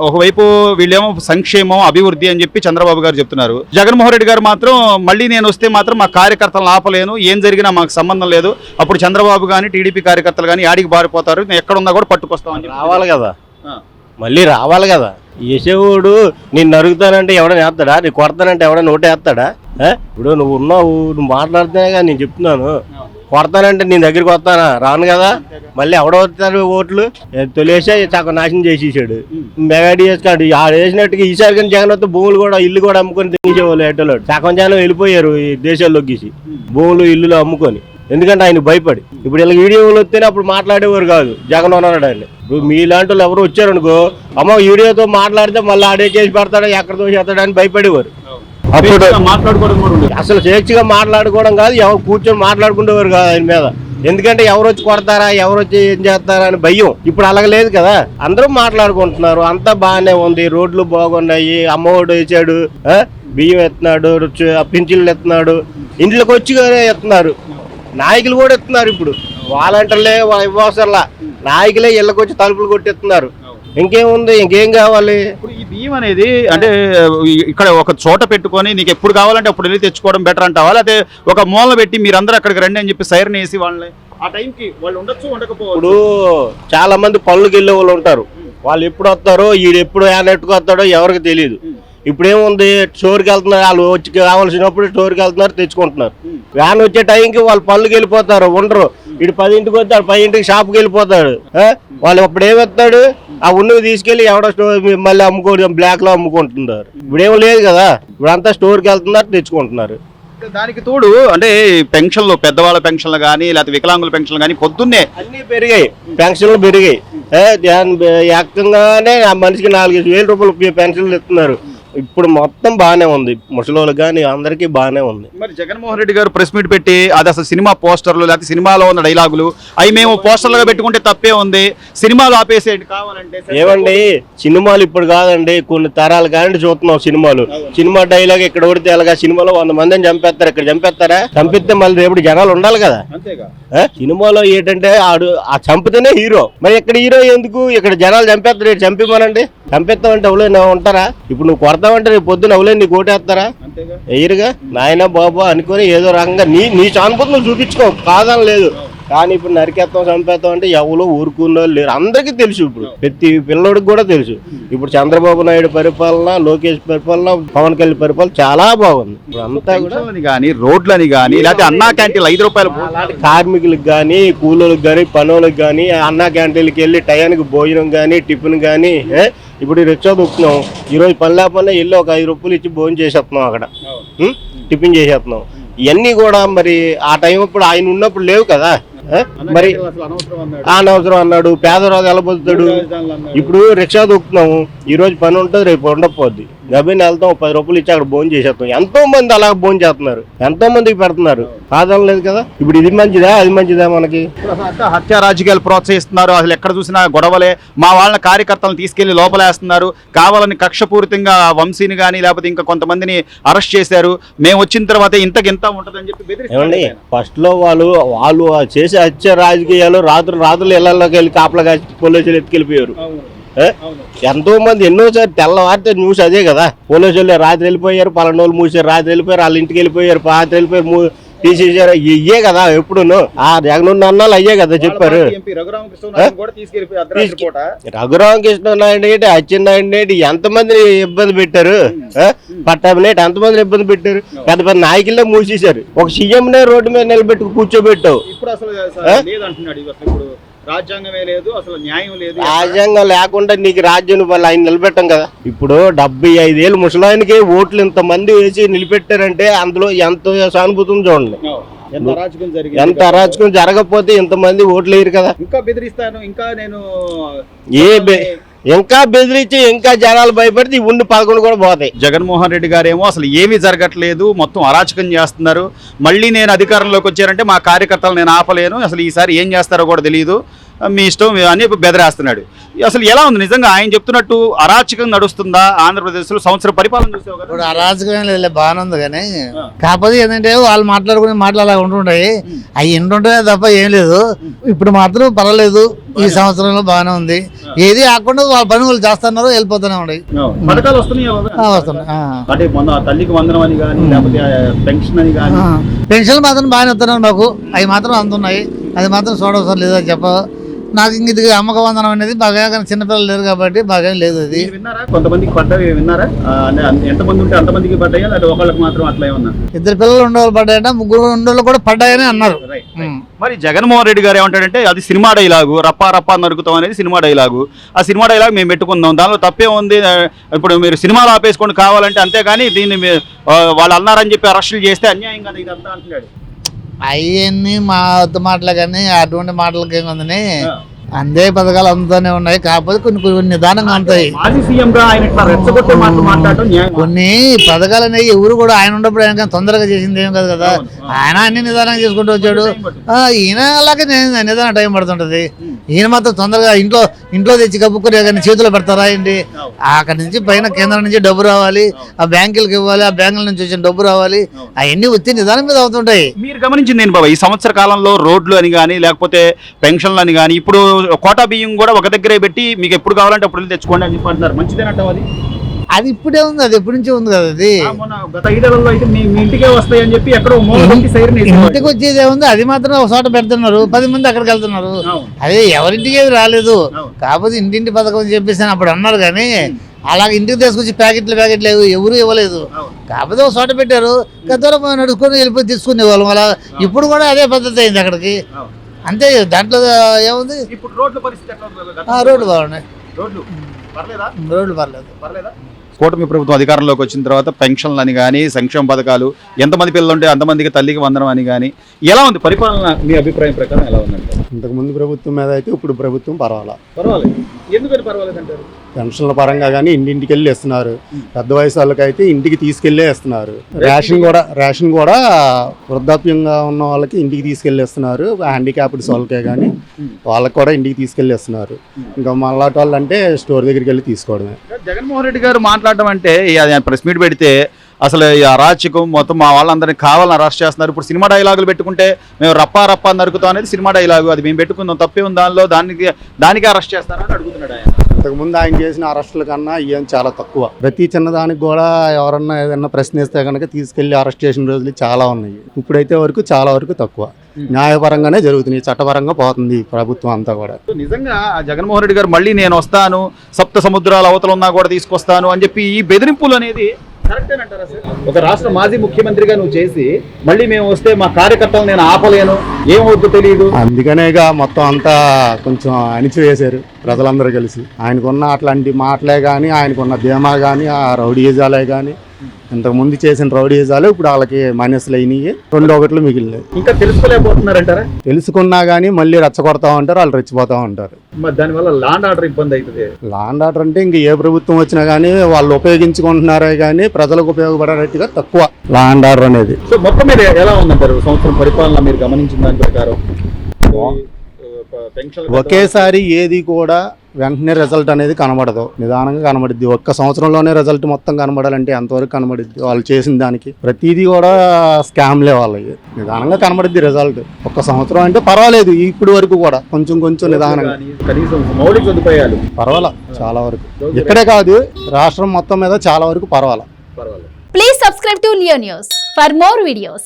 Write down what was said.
ఒకవైపు వీళ్ళేమో సంక్షేమం అభివృద్ధి అని చెప్పి చంద్రబాబు గారు చెప్తున్నారు. జగన్మోహన్ రెడ్డి గారు మాత్రం మళ్ళీ నేను వస్తే మాత్రం మా కార్యకర్తలను ఆపలేను, ఏం జరిగినా మాకు సంబంధం లేదు, అప్పుడు చంద్రబాబు కానీ టీడీపీ కార్యకర్తలు కానీ యాడికి బారిపోతారు, నేను ఎక్కడున్నా కూడా పట్టుకొస్తామని రావాలి కదా, మళ్ళీ రావాలి కదా. యశవుడు నేను నరుగుతానంటే ఎవడని వేస్తాడా, నీ కొడతానంటే ఎవడని నోటేస్తాడా? ఇప్పుడు నువ్వు ఉన్నావు, నువ్వు మాట్లాడితేనే కదా నేను చెప్తున్నాను. కొడతానంటే నీ దగ్గరికి వస్తానా? రాను కదా. మళ్ళీ ఎవడవుతారు ఓట్లు? తొలేసే చక్క నాశనం చేసేసాడు. మెగాడిఎస్ కాదు ఆడు వేసినట్టుగా ఈసారి కానీ జగన్ వస్తే భూములు కూడా ఇల్లు కూడా అమ్ముకొని తినేసేవాళ్ళు ఎట్టలో సగం జనం వెళ్ళిపోయారు ఈ దేశాల్లోకి గీసి భూములు ఇల్లులు అమ్ముకొని. ఎందుకంటే ఆయన భయపడి. ఇప్పుడు ఇలా వీడియోలు వస్తేనే అప్పుడు మాట్లాడేవారు కాదు జగన్ ఉన్నాడు ఆయన. ఇప్పుడు మీలాంటి వాళ్ళు ఎవరు వచ్చారనుకో, అమ్మ వీడియోతో మాట్లాడితే మళ్ళీ ఆడే చేసి పెడతాడో ఎక్కడ తోసేస్తాడో అని భయపడేవారు. అప్పుడు అసలు స్వేచ్ఛగా మాట్లాడుకోవడం కాదు, ఎవరు కూర్చొని మాట్లాడుకునేవారు కాదు ఆయన మీద. ఎందుకంటే ఎవరు వచ్చి కొడతారా, ఎవరు వచ్చి ఏం చేస్తారా అని భయం. ఇప్పుడు అలాగ లేదు కదా, అందరూ మాట్లాడుకుంటున్నారు, అంతా బాగానే ఉంది, రోడ్లు బాగున్నాయి, అమ్మఒడు వేసాడు, బియ్యం ఎత్తున్నాడు, పింఛన్లు ఎత్తున్నాడు, ఇంట్లోకి వచ్చి ఎత్తున్నారు, నాయకులు కూడా ఎత్తున్నారు. ఇప్పుడు వాలంటీర్లే ఇవ్వసరలా, నాయకులే ఇళ్ళకి వచ్చి తలుపులు కొట్టెత్తున్నారు. ఇంకేముంది, ఇంకేం కావాలి? ఇప్పుడు ఈ బియ్యం అనేది అంటే ఇక్కడ ఒక చోట పెట్టుకొని నీకు ఎప్పుడు కావాలంటే అప్పుడు వెళ్ళి తెచ్చుకోవడం బెటర్ అంటావా, లేకపోతే ఒక మూల పెట్టి మీరందరూ అక్కడికి రండి అని చెప్పి సైరన్ వేసి వాళ్ళని ఆ టైంకి వాళ్ళు ఉండొచ్చు ఉండకపోవచ్చు? ఇప్పుడు చాలా మంది పనులకు వెళ్ళే వాళ్ళు ఉంటారు, వాళ్ళు ఎప్పుడు వస్తారో ఈడు ఎప్పుడు నెట్టుకు వస్తాడో ఎవరికి తెలియదు. ఇప్పుడు ఏముంది, స్టోర్కి వెళ్తున్నారు, వాళ్ళు వచ్చి కావాల్సినప్పుడు స్టోర్కి వెళ్తున్నారు, తెచ్చుకుంటున్నారు. వ్యాన్ వచ్చే టైంకి వాళ్ళు పనులకు వెళ్ళిపోతారు, ఉండరు. ఇటు 10ంటికి వస్తాడు, 10ంటికి షాప్కి వెళ్ళిపోతాడు. వాళ్ళు అప్పుడు ఏమెత్తాడు, ఆ ఉన్నవి తీసుకెళ్లి ఎవడో స్టోర్ మళ్ళీ అమ్ముకోవడం బ్లాక్ లో అమ్ముకుంటున్నారు. ఇప్పుడేమో లేదు కదా, ఇప్పుడంతా స్టోర్కి వెళ్తున్నారు, తెచ్చుకుంటున్నారు. దానికి తోడు అంటే పెన్షన్లు, పెద్దవాళ్ళ పెన్షన్లు కానీ లేకపోతే వికలాంగుల పెన్షన్లు కానీ పొద్దున్నే అన్ని పెరిగాయి, పెన్షన్లు పెరిగాయి. ఏకంగానే ఆ మనిషికి 4,000 రూపాయలు పెన్షన్లు ఇస్తున్నారు. ఇప్పుడు మొత్తం బాగానే ఉంది, ముసలోళ్ళకి కానీ అందరికీ బాగానే ఉంది. మరి జగన్మోహన్ రెడ్డి గారు ప్రెస్ మీట్ పెట్టి అది అసలు సినిమా పోస్టర్లు లేకపోతే సినిమాలో ఉన్న డైలాగులు అవి మేము పోస్టర్లుగా పెట్టుకుంటే తప్పే ఉంది, సినిమాలు ఆపేసేయండి కావాలంటే. ఏమండి, సినిమాలు ఇప్పుడు కాదండి, కొన్ని తరాలు కానీ చూస్తున్నాం సినిమాలు. సినిమా డైలాగ్ ఇక్కడ కొడితే ఎలాగా, సినిమాలో 100 మందిని చంపేస్తారు, ఇక్కడ చంపేస్తారా? చంపిస్తే మళ్ళీ రేపు జనాలు ఉండాలి కదా. సినిమాలో ఏంటంటే ఆడు ఆ చంపితేనే హీరో, మరి ఇక్కడ హీరో ఎందుకు? ఇక్కడ జనాలు చంపేస్తారు, చంపిమనండి. చంపేస్తామంటే ఎవరైనా ఉంటారా? ఇప్పుడు నువ్వు కొడతామంటే రేపు పొద్దున ఎవరైనా నీకు ఓటేస్తారా? ఎయ్యరుగా. నాయన బాబు అనుకొని ఏదో రకంగా నీ సానుభూతి నువ్వు చూపించుకో, కాదని లేదు. కానీ ఇప్పుడు నరికేస్తాం, చంపేస్తాం అంటే ఎవరో ఊరుకున్న లేరు, అందరికీ తెలుసు. ఇప్పుడు ప్రతి పిల్లోడికి కూడా తెలుసు. ఇప్పుడు చంద్రబాబు నాయుడు పరిపాలన, లోకేష్ పరిపాలన, పవన్ కళ్యాణ్ పరిపాలన చాలా బాగుంది. ఇప్పుడు అంతా కూడా కానీ రోడ్లని కానీ లేకపోతే అన్నా క్యాంటీన్లు 5 రూపాయలు కార్మికులకు కానీ, కూలీలకు కానీ, పనులకు కానీ, అన్నా క్యాంటీన్కి వెళ్ళి టయానికి భోజనం కానీ, టిఫిన్ కానీ. ఇప్పుడు రిక్షా దొక్కుతున్నాం, ఈరోజు పని లేకపోయినా వెళ్ళి ఒక 5 రూపాయలు ఇచ్చి భోజనం చేసేస్తున్నాం, అక్కడ టిఫిన్ చేసేస్తున్నాం. ఇవన్నీ కూడా మరి ఆ టైం అప్పుడు ఆయన ఉన్నప్పుడు లేవు కదా. మరి అనవసరం అన్నాడు, పేదరాజు ఎలా బతుకుతాడు? ఇప్పుడు రిక్షా దొక్కుతున్నాము, ఈ రోజు పని ఉంటుంది, రేపు ఉండకపోద్ది, గబిని వెళ్తాం, 10 రూపాయలు ఇచ్చి అక్కడ భోజనం చేసేస్తాం. ఎంతో మంది అలా భోజనం చేస్తున్నారు, ఎంతో మందికి పెడుతున్నారు, కాదని లేదు కదా. ఇప్పుడు ఇది మంచిదా, అది మంచిదా? మనకి హత్య రాజకీయాలు ప్రోత్సహిస్తున్నారు, అసలు ఎక్కడ చూసినా గొడవలే, మా వాళ్ళ కార్యకర్తలను తీసుకెళ్లి లోపలేస్తున్నారు, కావాలని కక్షపూరితంగా వంశీని కానీ లేకపోతే ఇంకా కొంతమందిని అరెస్ట్ చేశారు, మేము వచ్చిన తర్వాత ఇంతకింత ఉంటుందని చెప్పి. ఏమండి, ఫస్ట్ లో వాళ్ళు చేసే హత్య రాజకీయాలు రాత్రులు ఇళ్లలోకి వెళ్ళి కాపలా కాసి పోలీసులు ఎత్తుకెళ్ళిపోయారు. ఎంతో మంది ఎన్నోసారి తెల్లవారితే న్యూస్ అదే కదా, పోలీసులు రాత్రి వెళ్ళిపోయారు, పలానోళ్ళు మూసారు, రాత్రి వెళ్ళిపోయారు, వాళ్ళ ఇంటికి వెళ్ళిపోయారు, రాత్రి వెళ్ళిపోయారు, తీసేసారు. ఇయ్యే కదా ఎప్పుడును ఆ జగన్ అన్నాళ్ళు అయ్యే కదా చెప్పారు. రఘురామకృష్ణనాయుడు ఏంటి, అచ్చెన్నాయుడు ఏంటి, ఎంతమంది ఇబ్బంది పెట్టారు, పట్టాభినేటి ఎంతమందిని ఇబ్బంది పెట్టారు. పెద్ద పెద్ద నాయకులే మూసేశారు, ఒక సీఎం నే రోడ్డు మీద నిలబెట్టి కూర్చోబెట్టావు. రాజ్యాంగమే లేదు, అసలు న్యాయం లేదు. రాజ్యాంగం లేకుండా నీకు రాజ్యం ఆయన నిలబెట్టాం కదా. ఇప్పుడు 75 ఏళ్ళు ముసలాయనకి ఓట్లు ఇంతమంది వేసి నిలబెట్టారంటే అందులో ఎంత సానుభూతం చూడండి. ఎంత అరాచకం జరగకపోతే ఇంతమంది ఓట్లు వేయరు కదా. ఇంకా బెదిరిస్తాను, ఇంకా నేను ఇంకా బెదిరించి ఇంకా జనాలు భయపడితే ఉండి 11 కూడా పోతాయి. జగన్మోహన్ రెడ్డి గారేమో అసలు ఏమీ జరగట్లేదు, మొత్తం అరాచకం చేస్తున్నారు, మళ్ళీ నేను అధికారంలోకి వచ్చారంటే మా కార్యకర్తలు నేను ఆపలేను, అసలు ఈసారి ఏం చేస్తారో కూడా తెలియదు, మీ ఇష్టం అని బెదిరేస్తున్నాడు. అసలు ఎలా ఉంది నిజంగా ఆయన చెప్తున్నట్టు అరాచకం నడుస్తుందా ఆంధ్రప్రదేశ్ లో? సంవత్సరం పరిపాలన చూసావు కదా. ఇప్పుడు అరాచకం లేదు, బాగానే ఉంది. కానీ కాకపోతే ఏంటంటే వాళ్ళు మాట్లాడుకునే మాటలు అలా ఉంటుంటాయి, అవి ఏంటుంటాయి తప్ప ఏం లేదు. ఇప్పుడు మాత్రం పర్వాలేదు, ఈ సంవత్సరంలో బాగానే ఉంది. ఏది ఆకుండా వాళ్ళ పని వాళ్ళు చేస్తున్నారు, వెళ్ళిపోతూనే ఉన్నాయి. పథకాలు వస్తున్నాయి వస్తున్నాయి. అంటే మొన్న తల్లికి వందనం అని కానీ లేకపోతే పెన్షన్ అని కానీ పెన్షన్లు మాత్రం బాగానే వస్తున్నారు మాకు. అవి మాత్రం అందున్నాయి. అది మాత్రం చూడవసరం లేదని చెప్ప. నాకు ఇంక ఇది అమ్మక వందనం అనేది బాగా, కానీ చిన్నపిల్లలు లేరు కాబట్టి బాగా లేదు. అది విన్నారా? కొంతమందికి పడ్డాయి విన్నారా? ఎంతమంది ఉంటే అంతమందికి పడ్డాయా లేదా ఒకళ్ళకి మాత్రం అట్లా ఏమన్నా? 2 పిల్లలు ఉండేవాళ్ళు పడ్డాయట, 3 ఉండేవాళ్ళు కూడా పడ్డాయని అన్నారు. మరి జగన్మోహన్ రెడ్డి గారు ఏమంటాడంటే అది సినిమా డైలాగు, రప్పా రప్పా నరుకుతాం అనేది సినిమా డైలాగు. ఆ సినిమా డైలాగ్ మేము పెట్టుకుందాం, దానిలో తప్పే ఉంది. ఇప్పుడు మీరు సినిమాలు ఆపేసుకోండి కావాలంటే, అంతేగాని దీన్ని వాళ్ళు అన్నారని చెప్పి అరెస్టులు చేస్తే అన్యాయం కదా ఇదంతా అంటున్నాడు. అవన్నీ మా మాటలు కానీ అటువంటి మాటలకి ఏముందని అందే పథకాలు అందుతూనే ఉన్నాయి. కాకపోతే కొన్ని నిదానంగా ఉంటాయి. కొన్ని పథకాలు అనేవి ఎవరు కూడా ఆయన ఉన్నప్పుడు ఆయన తొందరగా చేసింది ఏం కాదు కదా. ఆయన అన్ని నిదానంగా చేసుకుంటూ వచ్చాడు. ఈయన అలాగే నిదానం టైం పడుతుంటది. ఈయన మాత్రం తొందరగా ఇంట్లో తెచ్చి కప్పుకొని కానీ చేతిలో పెడతారా ఏంటి? అక్కడి నుంచి పైన కేంద్రం నుంచి డబ్బు రావాలి, ఆ బ్యాంకులకు ఇవ్వాలి, ఆ బ్యాంకుల నుంచి వచ్చిన డబ్బు రావాలి. అవన్నీ వచ్చి నిదానం మీద అవుతుంటాయి. మీరు గమనించింది ఏంటి బాబా ఈ సంవత్సర కాలంలో? రోడ్లు అని కానీ లేకపోతే పెన్షన్లు అని కానీ, ఇప్పుడు కోటా బియ్యం కూడా ఒక దగ్గరే పెట్టి మీకు ఎప్పుడు కావాలంటే అప్పుడు తెచ్చుకోండి అని చెప్పి అంటున్నారు. మంచిదేనంటావు అది? అది ఇప్పుడే ఉంది, అది ఎప్పటి నుంచి ఉంది కదా. అది గత 5 ఏళ్లలో అయితే మీ ఇంటికే వస్తాయని చెప్పి ఎక్కడో ఇంటికి వచ్చేది ఏముంది, అది మాత్రం ఒక చోట పెడుతున్నారు, 10 మంది అక్కడికి వెళ్తున్నారు. అదే ఎవరింటికి ఏమి రాలేదు. కాకపోతే ఇంటింటి పథకం అని చెప్పేసి అప్పుడు అన్నారు. కానీ అలాగే ఇంటికి తీసుకొచ్చి ప్యాకెట్లు ఎవరు ఇవ్వలేదు. కాకపోతే ఒక చోట పెట్టారు, గతంలో నడుచుకొని వెళ్ళిపోయి తీసుకునే వాళ్ళం. అలా ఇప్పుడు కూడా అదే పద్ధతి అయింది అక్కడికి. అంతే, దాంట్లో ఏముంది. ఇప్పుడు రోడ్ల పరిస్థితి రోడ్లు బాగున్నాయి. రోడ్లు పర్లేదు. కూటమి ప్రభుత్వం అధికారంలోకి వచ్చిన తర్వాత పెన్షన్లు అని కానీ సంక్షేమ పథకాలు, ఎంతమంది పిల్లలు ఉంటే అంతమందికి తల్లికి వందనం అని కానీ ఎలా ఉంది పరిపాలన? మీ అభిప్రాయం ప్రకారం ఎలా ఉందంటే? ఇంతకుముందు ప్రభుత్వం మీద అయితే ఇప్పుడు ప్రభుత్వం పర్వాలేదు. ఎందుకని పర్వాలేదు అంటారు? పెన్షన్ల పరంగా కానీ ఇంటింటికి వెళ్ళి ఇస్తున్నారు. పెద్ద వయసు వాళ్ళకి అయితే ఇంటికి తీసుకెళ్లే ఇస్తున్నారు. రేషన్ కూడా వృద్ధాప్యంగా ఉన్న వాళ్ళకి ఇంటికి తీసుకెళ్లి ఇస్తున్నారు. హ్యాండిక్యాప్డ్స్ వాళ్ళకే కానీ వాళ్ళకి కూడా ఇంటికి తీసుకెళ్లి ఇస్తున్నారు. ఇంకా మళ్ళాటి వాళ్ళు అంటే స్టోర్ దగ్గరికి వెళ్ళి తీసుకోవడమే. జగన్మోహన్ రెడ్డి గారు మాట్లాడడం అంటే ప్రెస్ మీట్ పెడితే అసలు ఈ అరాచకం మొత్తం మా వాళ్ళందరినీ కావాలని అరెస్ట్ చేస్తున్నారు. ఇప్పుడు సినిమా డైలాగులు పెట్టుకుంటే మేము రప్పా నరుకుతాం అనేది సినిమా డైలాగు, అది మేము పెట్టుకుందాం, తప్పే ఉంది దానిలో, దానికి అరెస్ట్ చేస్తారని అడుగుతున్నాడు ఆయన. ఇంతకుముందు ఆయన చేసిన అరెస్టుల కన్నా ఇవన్నీ చాలా తక్కువ. ప్రతి చిన్నదానికి కూడా ఎవరన్నా ఏదన్నా ప్రశ్నిస్తే కనుక తీసుకెళ్లి అరెస్ట్ చేసిన రోజులు చాలా ఉన్నాయి. ఇప్పుడైతే చాలా వరకు తక్కువ. న్యాయపరంగానే జరుగుతున్నాయి, చట్టపరంగా పోతుంది ప్రభుత్వం అంతా కూడా. నిజంగా జగన్మోహన్ రెడ్డి గారు మళ్ళీ నేను వస్తాను, సప్త సముద్రాల అవతల ఉన్నా కూడా తీసుకొస్తాను అని చెప్పి ఈ బెదిరింపులు అనేది కరెక్టేనంటారా సార్? ఒక రాష్ట్ర మాజీ ముఖ్యమంత్రిగా నువ్వు చేసి మళ్ళీ మేము వస్తే మా కార్యకర్తలు నేను ఆపలేను, ఏమవుతుందో తెలియదు, అందుకనేగా మొత్తం అంతా కొంచెం అణిచివేశారు ప్రజలందరూ కలిసి. ఆయనకున్న అట్లాంటి మాటలే కానీ, ఆయనకున్న ధీమా కానీ, ఆ రౌడీజాలే కానీ, ఇంతకుముందు చేసిన రౌడీజాలు ఇప్పుడు వాళ్ళకి మైనస్లు అయినాయి. 2-1 మిగిలినాయి. ఇంకా తెలుసుకోలేకపోతున్నారంటారా? తెలుసుకున్నా కానీ మళ్ళీ రెచ్చగొడతా ఉంటారు, వాళ్ళు రెచ్చిపోతా ఉంటారు. దానివల్ల లాండ్ ఆర్డర్ ఇబ్బంది అవుతుంది. లాండ్ ఆర్డర్ అంటే ఇంక ఏ ప్రభుత్వం వచ్చినా కానీ వాళ్ళు ఉపయోగించుకుంటున్నారే కానీ ప్రజలకు ఉపయోగపడేట్టుగా తక్కువ లాండ్ ఆర్డర్ అనేది. సో మొత్తం మీద ఎలా ఉందంటారు సంవత్సరం పరిపాలన మీరు గమనించిన దాని ప్రకారం? ఒకేసారి ఏది కూడా వెంటనే రిజల్ట్ అనేది కనబడదు, నిదానంగా కనబడుద్ది. ఒక్క సంవత్సరంలోనే రిజల్ట్ మొత్తం కనబడాలంటే ఎంతవరకు కనబడుద్ది? వాళ్ళు చేసిన దానికి ప్రతిదీ కూడా స్కామ్లే వాళ్ళకి. నిదానంగా కనబడుద్ది రిజల్ట్. ఒక్క సంవత్సరం అంటే పర్వాలేదు, ఇప్పుడు వరకు కూడా కొంచెం నిదానంగా మౌలిక సదుపాయాలు పర్వాలా చాలా వరకు. ఇక్కడే కాదు రాష్ట్రం మొత్తం మీద చాలా వరకు పర్వాలా. Please subscribe to Leo News for more videos.